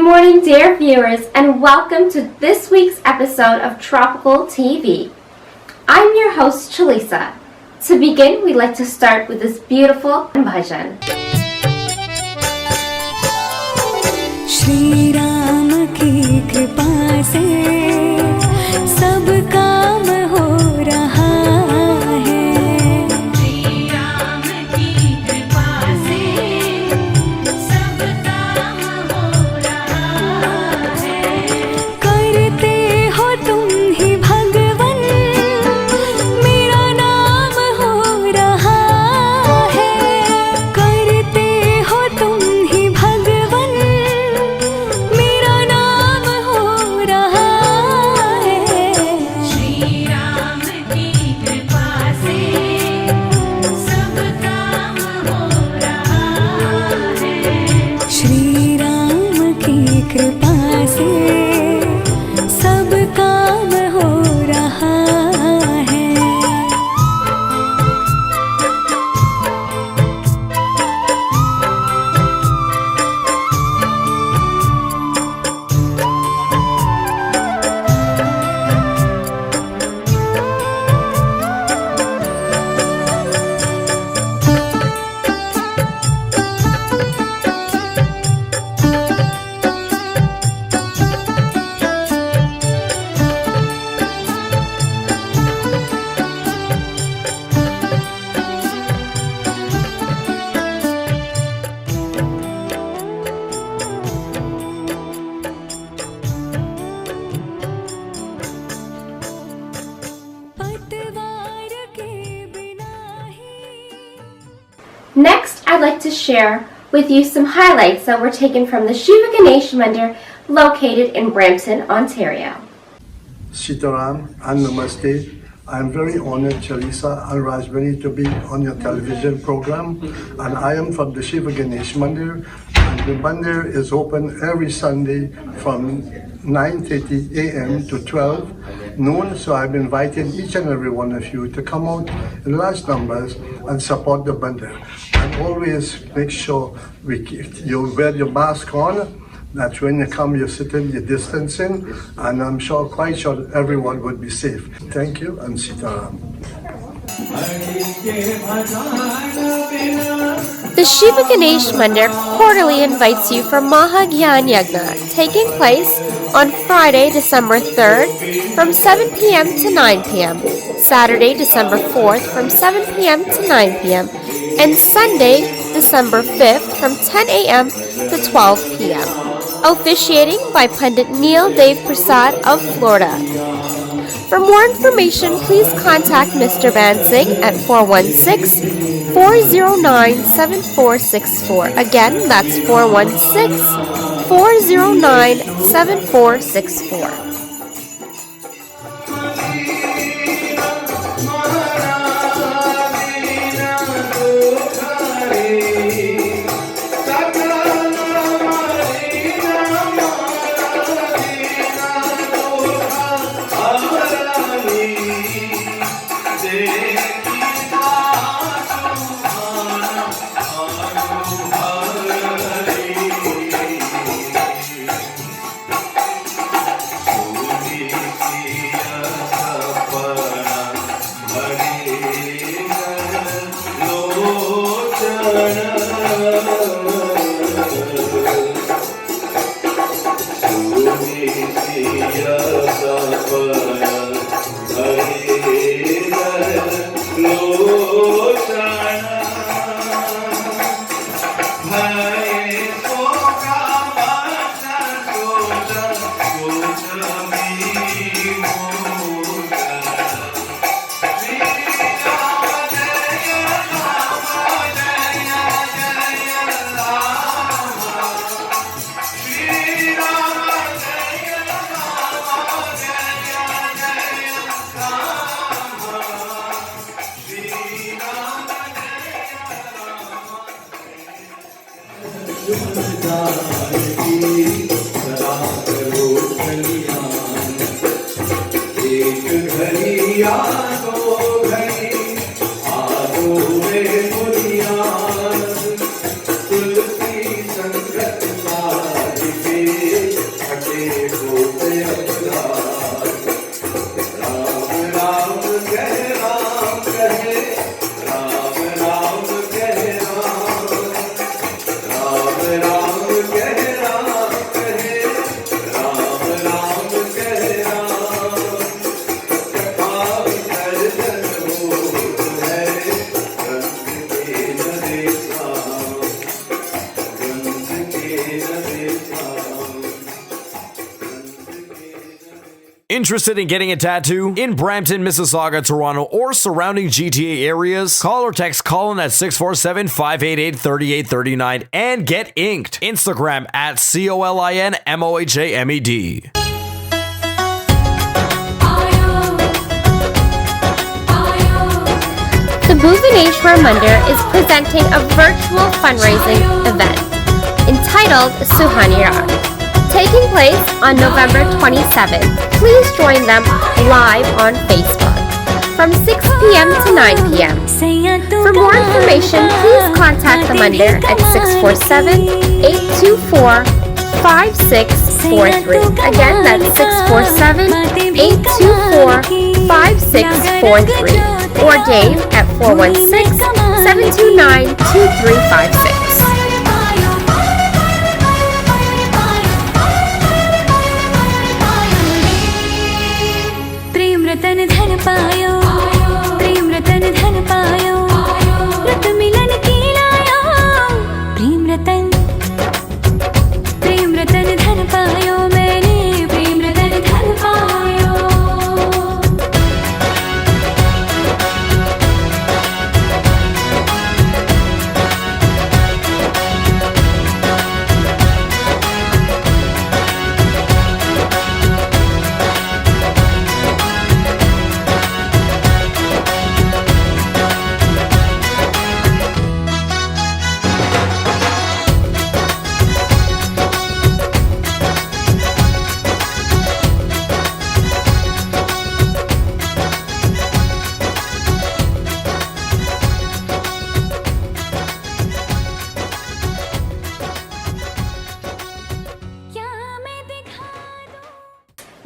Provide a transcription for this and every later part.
morning, dear viewers, and welcome to this week's episode of Tropical TV. I'm your host, Chalisa. To begin, we'd like to start with this beautiful bhajan. Shri Ram की कृपा से सब काम हो रहा है। श्री राम की कृपा से सब काम हो रहा है। करते हो तुम ही भगवन, मेरा नाम हो रहा है। करते हो तुम ही भगवन, मेरा नाम हो रहा है। श्री राम की कृपा से सब काम हो रहा है। श्री राम की कृपा से सब काम हो रहा है। पतवार के बिना ही। Next, I'd like to share with you some highlights that were taken from the Shiva Ganesh Mandir located in Brampton, Ontario. Sitaram and Namaste. I'm very honored, Chalisa and Rajbani, to be on your television program. And I am from the Shiva Ganesh Mandir. And the Mandir is open every Sunday from 9:30 a.m. to 12 noon. So I've invited each and every one of you to come out in large numbers and support the Mandir. And always make sure you wear your mask on. That when you come, you're sitting, you're distancing, and I'm quite sure everyone would be safe. Thank you, and Sitaram. The Shiva Ganesh Mandir quarterly invites you for Mahagyan Yagna, taking place on Friday, December 3rd from 7 p.m. to 9 p.m., Saturday, December 4th from 7 p.m. to 9 p.m., and Sunday, December 5th from 10 a.m. to 12 p.m. Officiating byPt.NEILDEVPRASAD of Florida. For more information, please contact Mr. Bansing at 416-409-7464. Again, that's 416-409-7464. तुलसी संगत साज के Interested in getting a tattoo? In Brampton, Mississauga, Toronto, or surrounding GTA areas? Call or text Colin at 647-588-3839 and get inked. Instagram at COLINMOHAMED. The Bhuvaneshwar Mandir is presenting a virtual fundraising event entitled Suhanirag, taking place on November 27th. Please join them live on Facebook from 6 p.m. to 9 p.m. For more information, please contact the Mandir at 647-824-5643. Again, that's 647-824-5643. Or Dave at 416-729-2356. Prem Ratan Dhan पायो प्रेम रतन धन पायो रत मिलन की लायो प्रेम रतन धन पायो मैंने प्रेम रतन धन पायो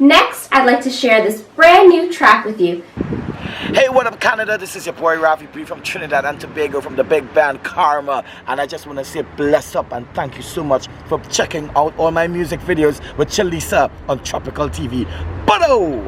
Next, I'd like to share this brand new track with you. Hey, what up, Canada? This is your boy Rafi P from Trinidad and Tobago from the big band Karma. And I just want to say bless up and thank you so much for checking out all my music videos with Chalisa on Tropical TV. But-oh!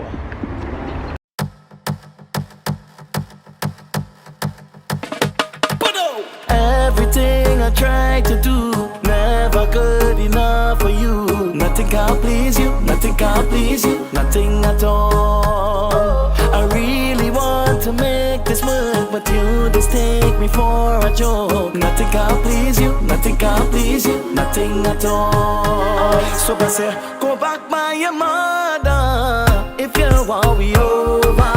Everything I try to do, never good enough for you. Nothing can please you, nothing can please you, nothing at all. I really want to make this work, but you just take me for a joke. Nothing can please you, nothing can please you, nothing at all. So I say, go back by your mother, if you want we over.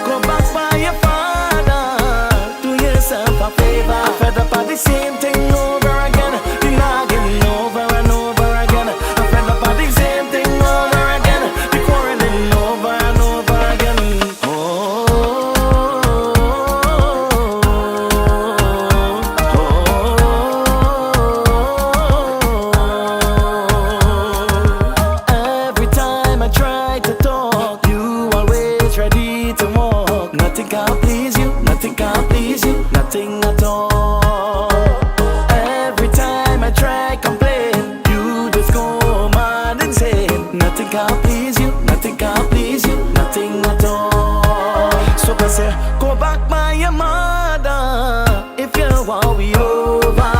Go back by your father, do yourself a favor. I fed up on the same thing over again, the nagging over and over again. I fed up on the same thing over again, the quarreling over and over again. Every time I try to talk, you always ready to walk. Nothing can please you, nothing can please you, nothing at all. Every time I try complain, you just go mad insane. Nothing can please you, nothing can please you, nothing at all. So I say, go back by your mother, if you want we over.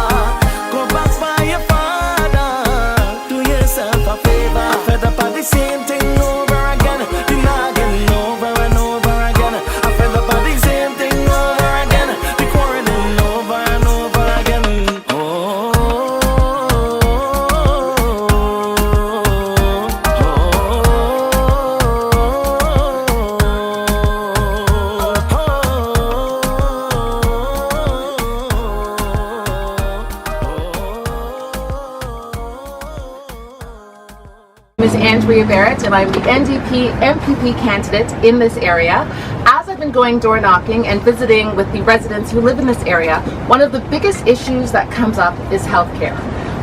Go back by your father, do yourself a favor. I fed up on the same thing over again, the nagging over and over again. I fed up on the same thing over again, the quarreling over and over again. Ms. Andrea Barrett, and I'm the NDP MPP candidate in this area. As I've been going door knocking and visiting with the residents who live in this area, one of the biggest issues that comes up is healthcare.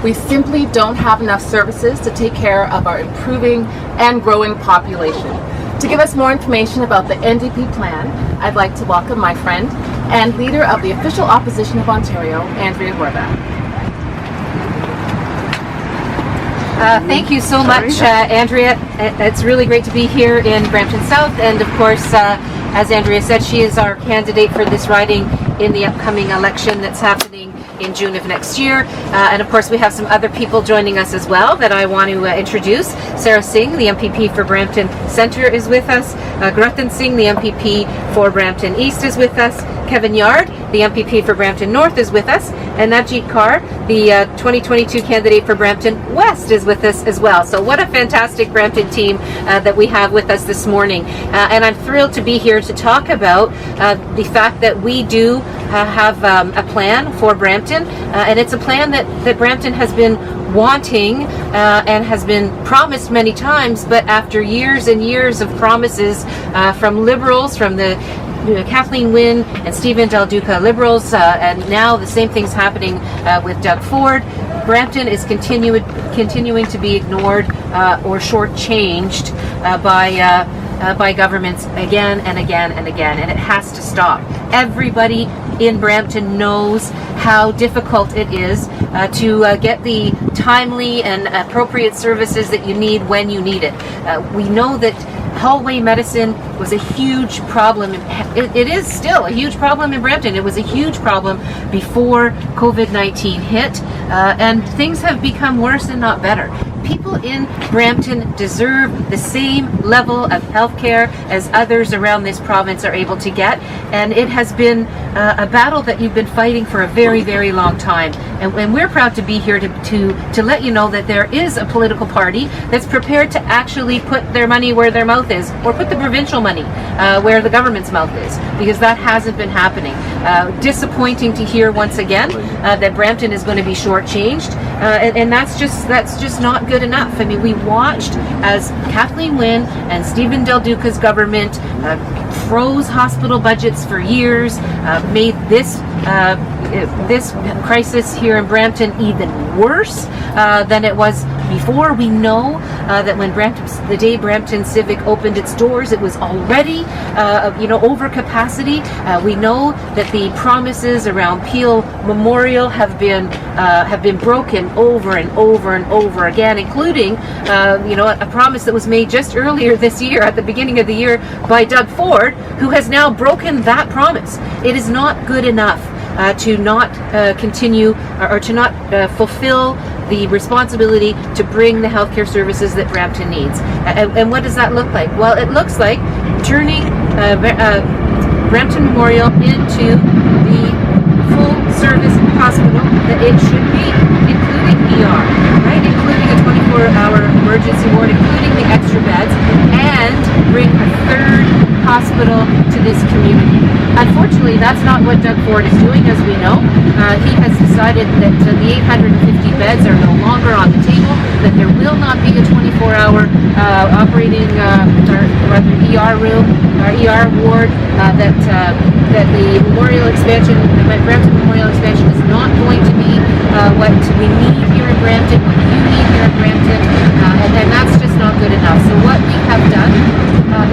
We simply don't have enough services to take care of our improving and growing population. To give us more information about the NDP plan, I'd like to welcome my friend and leader of the official opposition of Ontario, Andrea Horvath. Thank you so much, Andrea. It's really great to be here in Brampton South, and of course, as Andrea said, she is our candidate for this riding in the upcoming election that's happening in June of next year. And of course, we have some other people joining us as well that I want to introduce. Sarah Singh, the MPP for Brampton Centre, is with us. Gurtan Singh, the MPP for Brampton East, is with us. Kevin Yard, the MPP for Brampton North, is with us. And Najit Kaur, the 2022 candidate for Brampton West, is with us as well. So what a fantastic Brampton team that we have with us this morning. And I'm thrilled to be here to talk about the fact that we do have a plan for Brampton. And it's a plan that Brampton has been wanting and has been promised many times, but after years and years of promises from Liberals, from the Kathleen Wynne and Stephen Del Duca Liberals, and now the same thing's happening with Doug Ford. Brampton is continuing to be ignored or shortchanged by governments again and again and again, and it has to stop. Everybody in Brampton knows how difficult it is to get the timely and appropriate services that you need when you need it. We know that hallway medicine was a huge problem. It is still a huge problem in Brampton. It was a huge problem before COVID-19 hit, and things have become worse and not better. People in Brampton deserve the same level of health care as others around this province are able to get, and it has been a battle that you've been fighting for a very, very long time. And we're proud to be here to let you know that there is a political party that's prepared to actually put their money where their mouth is, or put the provincial money where the government's mouth is, because that hasn't been happening. Disappointing to hear once again that Brampton is going to be shortchanged, and that's just not good enough. I mean, we watched as Kathleen Wynne and Stephen Del Duca's government froze hospital budgets for years, made this crisis here in Brampton even worse than it was before. We know that when the day Brampton Civic opened its doors, it was already over capacity. We know that the promises around Peel Memorial have been broken over and over and over again, including a promise that was made just earlier this year, at the beginning of the year, by Doug Ford, who has now broken that promise. It is not good enough to not continue or to not fulfill the responsibility to bring the healthcare services that Brampton needs. And what does that look like? Well, it looks like turning Brampton Memorial into the full-service hospital that it should be, including ER, right? Including a 24-hour emergency ward, including the extra beds, and bring a third hospital to this community. Unfortunately, that's not what Doug Ford is doing, as we know. He has decided that the 850 beds are no longer on the table, that there will not be a 24-hour operating ER room, or ER ward, that the Memorial expansion, the Brampton Memorial expansion, is not going to be what we need here in Brampton, what you need here in Brampton, and that's just not good enough. So what we have done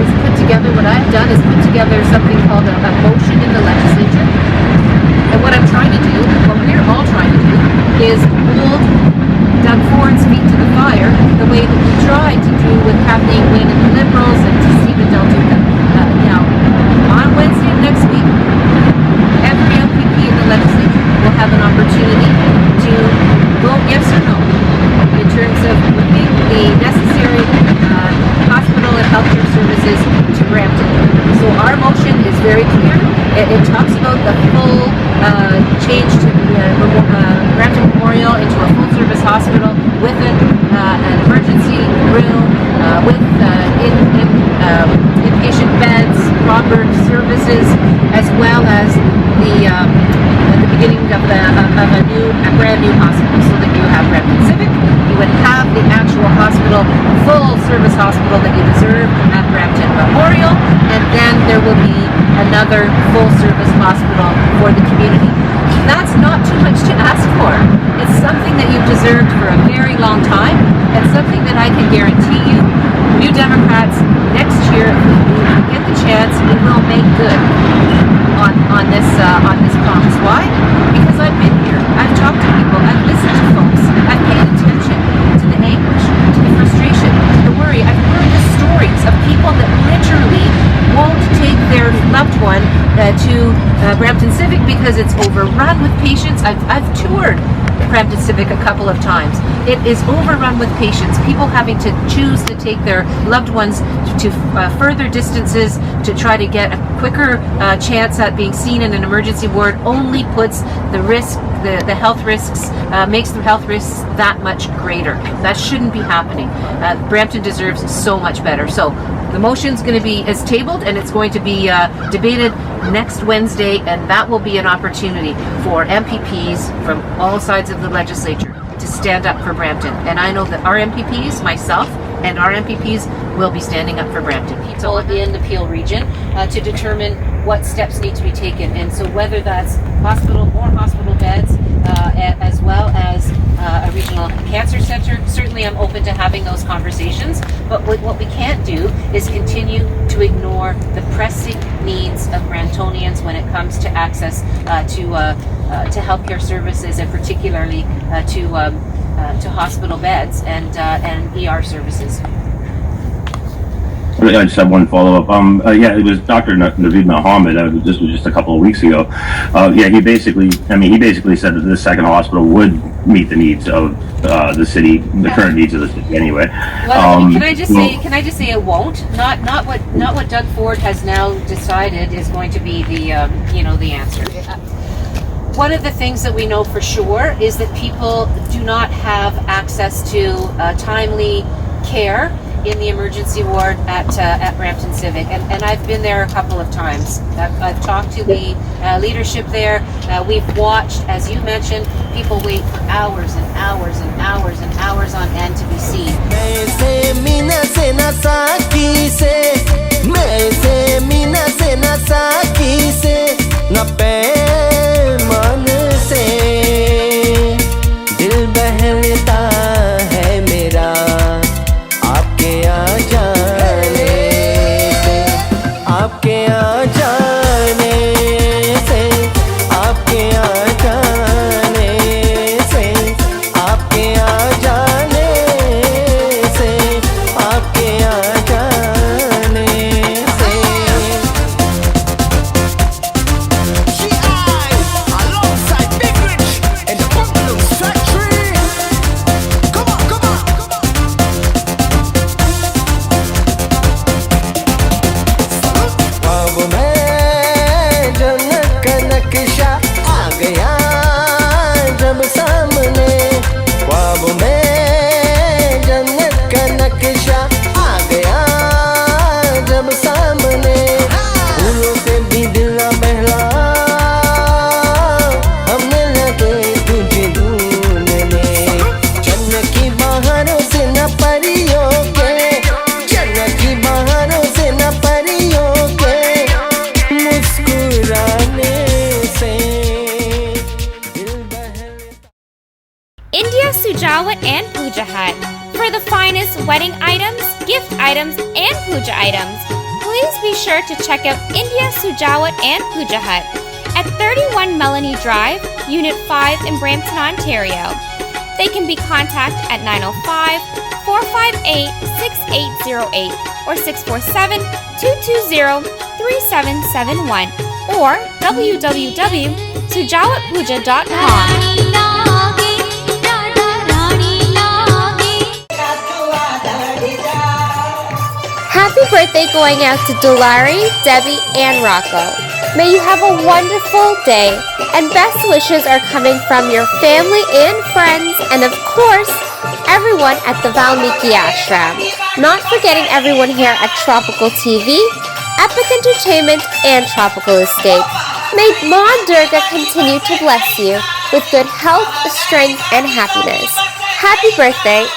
is put together something called a motion in the legislature. And what I'm trying to do, what we're all trying to do, is hold Doug Ford's feet to the fire the way that we tried to do with Kathleen Wynne and the Liberals and Stephen Del Duca. Now, on Wednesday of next week, every MPP in the legislature will have an opportunity to vote yes or no in terms of bringing the necessary hospital and healthcare services to Brampton. So our motion is very clear. It talks about the full change to Brampton Memorial into a full-service hospital with an emergency room, with inpatient beds, proper services, as well as the beginning of a brand new hospital, so that you have Brampton Civic, you would have the actual hospital, full-service hospital that you deserve at Brampton Memorial, and then there will be another full-service hospital for the community. That's not too much to ask for. It's something that you've deserved for a very long time, and something that I can guarantee you, New Democrats, next year, if we get the chance, we will make good on this promise. Why? Because I've been here. I've talked to people. I've listened to folks. I've paid attention to the anguish, to the frustration, to the worry. I've heard the stories of people that literally won't take their loved one to Brampton Civic because it's overrun with patients. I've toured Brampton Civic a couple of times. It is overrun with patients, people having to choose to take their loved ones to further distances to try to get a quicker chance at being seen in an emergency ward only puts the risk, the health risks, makes the health risks that much greater. That shouldn't be happening. Brampton deserves so much better. So the motion's going to be is tabled, and it's going to be debated next Wednesday, and that will be an opportunity for MPPs from all sides of the legislature to stand up for Brampton. And I know that our MPPs, myself, and our MPPs will be standing up for Brampton. People in the Peel region to determine what steps need to be taken. And so whether that's more hospital beds, as well as a regional cancer center, certainly I'm open to having those conversations. But what we can't do is continue to ignore the pressing needs of Brantonians when it comes to access to healthcare services, and particularly to hospital beds and ER services. I just have one follow-up. Yeah, it was Dr. Naveed Mohammed. This was just a couple of weeks ago. Yeah, he basically said that this second hospital would meet the needs of the city, the current needs of the city anyway. Well, can I just say it won't? Not what Doug Ford has now decided is going to be the the answer. One of the things that we know for sure is that people do not have access to timely care in the emergency ward at Brampton Civic, and I've been there a couple of times. I've talked to the leadership there. We've watched, as you mentioned, people wait for hours and hours and hours and hours on end to be seen. And Puja Hut. For the finest wedding items, gift items, and puja items, please be sure to check out India Sujawat and Puja Hut at 31 Melanie Drive, Unit 5 in Brampton, Ontario. They can be contacted at 905-458-6808 or 647-220-3771 or www.sujawatpuja.com. Happy birthday going out to Dulari, Debbie, and Rocco. May you have a wonderful day, and best wishes are coming from your family and friends, and of course, everyone at the Valmiki Ashram. Not forgetting everyone here at Tropical TV, Epic Entertainment, and Tropical Escape. May Ma Durga continue to bless you with good health, strength, and happiness. Happy birthday.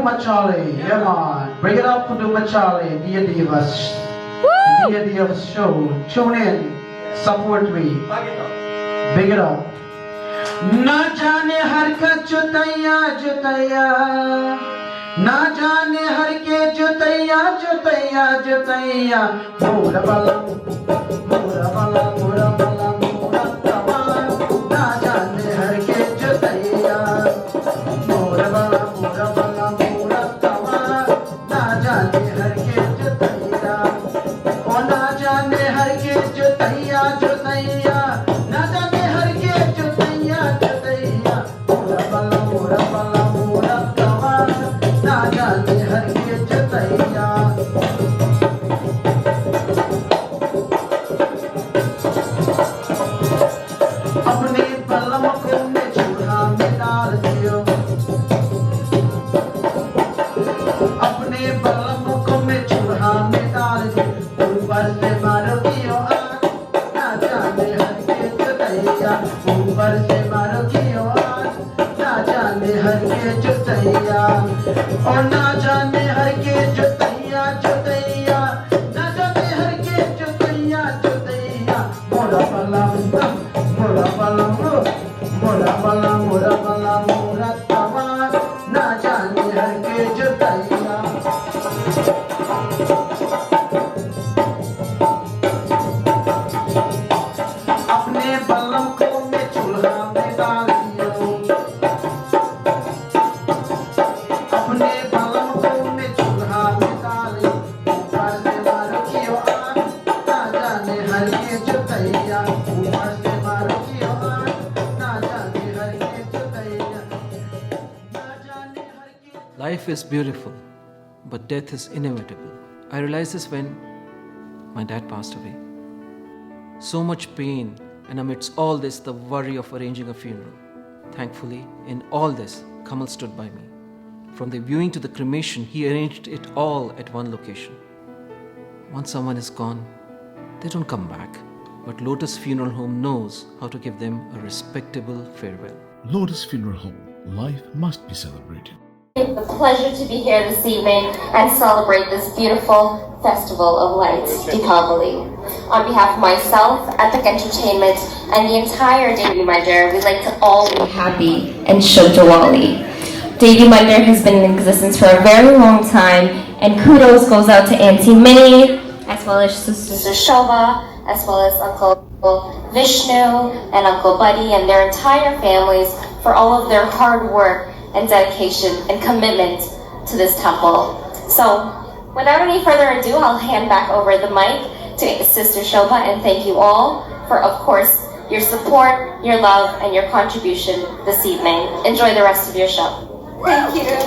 Duma Charlie, yeah man. Bring it up for Duma Charlie, Dear Divas. Dear Divas show. Tune in, support me. Bring it up. ना जाने हर का जुतैया जुतैया, ना जाने हर के जुतैया जुतैया जुतैया, मोरा बला मोरा बला मोरा बला मोरा तवा, ना जाने हर के जुतैया, मोरा बला मोरा तवा, ना जाने हर के जुतैया, ओ ना जाने हर के जुतैया जुतैया, ना जाने हर के जुतैया जुतैया, मोरा बला मोरा तवा, ना जाने हर के जुतैया। अपने बलम को में चूल्हा में डाल दियो, अपने बलम को में चूल्हा में डाल दियो, ऊपर से मारो कियो आग, ना जाने हर के जुतैया, ऊपर से मारो कियो आग, ना जाने हर के जुतैया, और ना जाने हर के जुतैया जुतैया, ना जाने हर के जुतैया जुतैया, मोरा बला मोरा तवा, ना जाने हर के जुतैया। अपने बलम को में चूल्हा में डाल दियो, अपने बलम को में चूल्हा में डाल दियो, ऊपर से मारो कियो आग, ना जाने हर के जुतैया, ऊपर से मारो कियो आग, ना जाने हर के जुतैया, ना जाने हर के। Life is beautiful, but death is inevitable. I realized this when my dad passed away. So much pain, and amidst all this, the worry of arranging a funeral. Thankfully, in all this, Kamal stood by me. From the viewing to the cremation, he arranged it all at one location. Once someone is gone, they don't come back. But Lotus Funeral Home knows how to give them a respectable farewell. Lotus Funeral Home. Life must be celebrated. It's a pleasure to be here this evening and celebrate this beautiful Festival of Lights, Deepavali. On behalf of myself, Epic Entertainment, and the entire Devi Mandir, we'd like to all be happy and Shubh Diwali. Devi Mandir has been in existence for a very long time, and kudos goes out to Auntie Minnie, as well as Sister Shobha, as well as Uncle Vishnu and Uncle Buddy and their entire families for all of their hard work and dedication and commitment to this temple. So, without any further ado, I'll hand back over the mic to Sister Shobha and thank you all for, of course, your support, your love, and your contribution this evening. Enjoy the rest of your show. Thank you.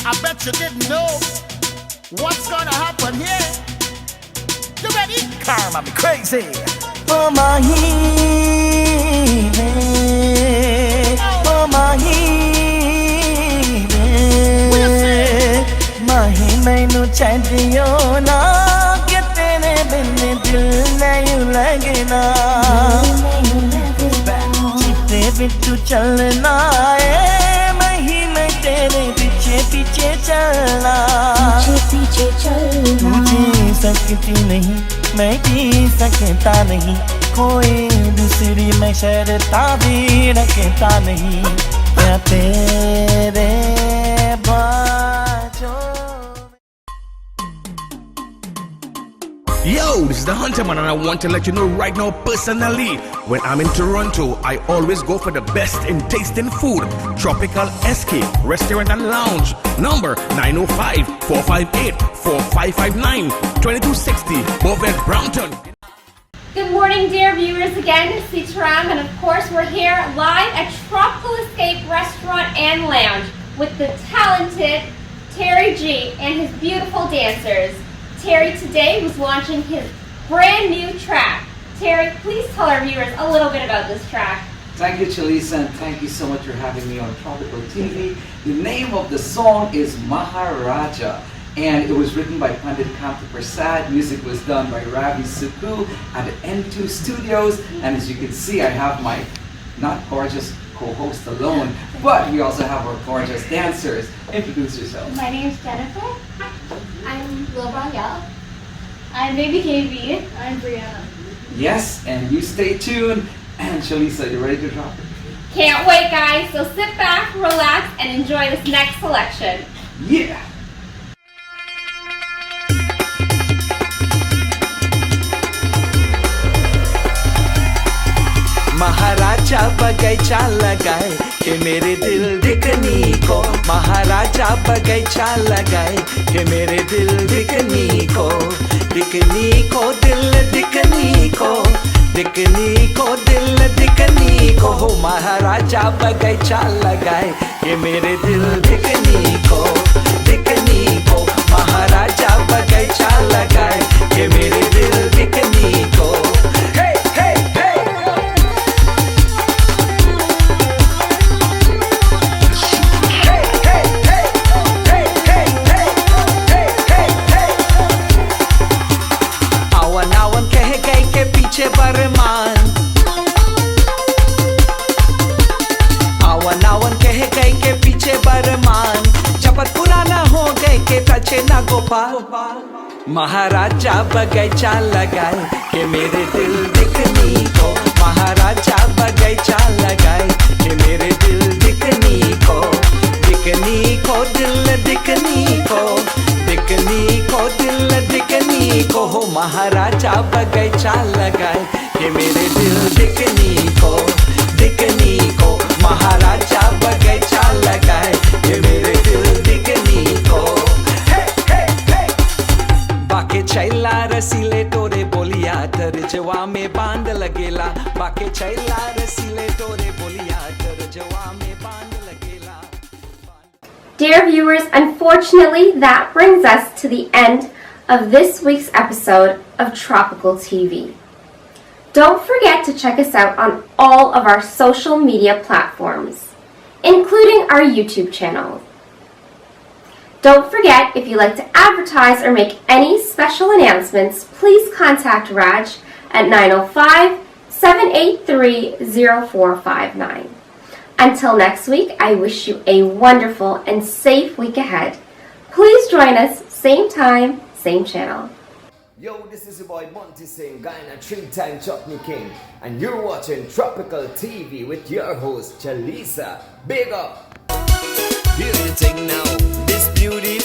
I bet you didn't know what's gonna happen here. You ready? Karma me crazy. Oh mahi, oh mahi, mahi mainu chadiyo na, ke tere bin dil nahi lagna. Chite bittu chalna hai, mahi main tere पीछे पीछे चलना, पीछे चलना, तू जी सकती नहीं, मैं जी सकता नहीं, कोई दूसरी मैं शर्ता भी रखता नहीं, क्या तेरे बाजों। Yo, this is the Hunter Man and I want to let you know right now personally, when I'm in Toronto, I always go for the best in tasting food. Tropical SK Restaurant and Lounge, number 905-458-4559, 2260 Bovet Brompton. Good morning, dear viewers. Again, it's Sitaram, and of course, we're here live at Tropical Escape Restaurant and Lounge with the talented Terry G and his beautiful dancers. Terry today was launching his brand new track. Terry, please tell our viewers a little bit about this track. Thank you, Chalisa, and thank you so much for having me on Tropical TV. The name of the song is Maharaja, and it was written by PT.NEILDEVPRASAD. Music was done by Ravi Sukhu at N2 Studios, and as you can see, I have my not gorgeous co-host alone, but we also have our gorgeous dancers. Introduce yourself. My name is Jennifer. I'm Lil Brangel. I'm Baby KB. I'm Brianna. Yes, and you stay tuned. And Chalisa, you ready to drop it? Can't wait, guys. So sit back, relax, and enjoy this next selection. Yeah. महाराजा बगैचा लगाए कि मेरे दिल दिखनी को महाराजा बगैचा लगाए कि मेरे दिल दिखनी को दिखनी को दिल दिखनी को दिखनी को दिल दिखनी को हो महाराजा बगैचा लगाए कि मेरे दिल दिखनी को महाराजा बगैचा लगाए कि मेरे दिल दिखनी को बरमान आवन कह गए के पीछे बरमान जपत पुराना हो गए के टचे ना गोपाल महाराजा बगैचा लगाए कि मेरे दिल दिखनी को महाराजा बगैचा लगाए कि मेरे दिल दिखनी को दिल दिखनी को दिल दिखनी को हो महाराजा बगैचा लगाए कि मेरे दिल दिखनी को महाराजा बगैचा लगाए कि मेरे दिल दिखनी को बाके छैला रसीले तोरे बोलिया तरजवा में बांध लगेला बाके छैला रसीले तोरे बोलिया तरजवा में बांध लगेला. Dear viewers, unfortunately, that brings us to the end of this week's episode of Tropical TV. Don't forget to check us out on all of our social media platforms, including our YouTube channel. Don't forget, if you'd like to advertise or make any special announcements, please contact Raj at 905-783-0459. Until next week, I wish you a wonderful and safe week ahead. Please join us, same time, same channel. Yo, this is your boy Monty Singh, guy and a 3-time Chutney King, and you're watching Tropical TV with your host, Chalisa. Big up! Hear the thing now, this beauty